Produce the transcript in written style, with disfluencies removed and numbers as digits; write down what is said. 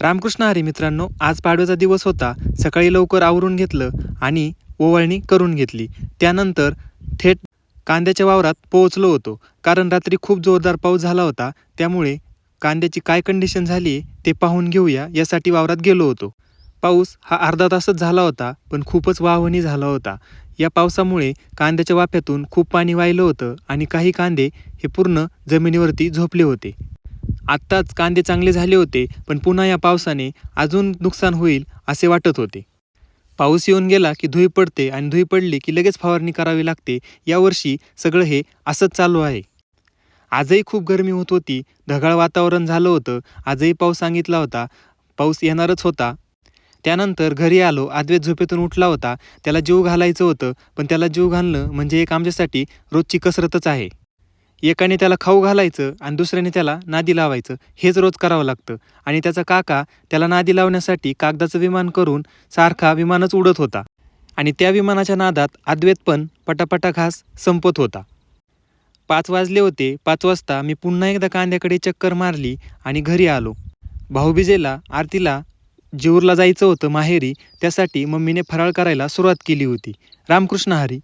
रामकृष्ण हरी मित्रांनो, आज पाडव्याचा दिवस होता. सकाळी लवकर आवरून घेतलं आणि ओवाळणी करून घेतली. त्यानंतर थेट कांद्याच्या वावरात पोहोचलो होतो. कारण रात्री खूप जोरदार पाऊस झाला होता. त्यामुळे कांद्याची काय कंडिशन झाली ते पाहून घेऊया यासाठी वावरात गेलो होतो. पाऊस हा अर्धा तासच झाला होता, पण खूपच वाहवणी झाला होता. या पावसामुळे कांद्याच्या वाफ्यातून खूप पाणी वाहिलं होतं आणि काही कांदे हे पूर्ण जमिनीवरती झोपले होते. आत्ताच कांदे चांगले झाले होते, पण पुन्हा या पावसाने अजून नुकसान होईल असे वाटत होते. पाऊस येऊन गेला की धुई पडते आणि धुई पडली की लगेच फवारणी करावी लागते. यावर्षी सगळं हे असंच चालू आहे. आजही खूप गरमी होत होती. ढगाळ वातावरण झालं होतं. आजही पाऊस सांगितला होता. पाऊस येणारच होता. त्यानंतर घरी आलो. आद्वैत झोपेतून उठला होता. त्याला जीव घालायचं होतं, पण त्याला जीव घालणं म्हणजे एक आमच्यासाठी रोजची कसरतच आहे. एकाने त्याला खाऊ घालायचं आणि दुसऱ्याने त्याला नादी लावायचं, हेच रोज करावं लागतं. आणि त्याचा काका त्याला नादी लावण्यासाठी कागदाचं विमान करून सारखा विमानच उडत होता आणि त्या विमानाच्या नादात अद्वैत पण पटापटा घास संपत होता. 5 वाजले होते. 5 वाजता मी पुन्हा एकदा कांद्याकडे चक्कर मारली आणि घरी आलो. भाऊबीजेला आरतीला जेऊरला जायचं होतं माहेरी. त्यासाठी मम्मीने फराळ करायला सुरुवात केली होती. रामकृष्ण हरी.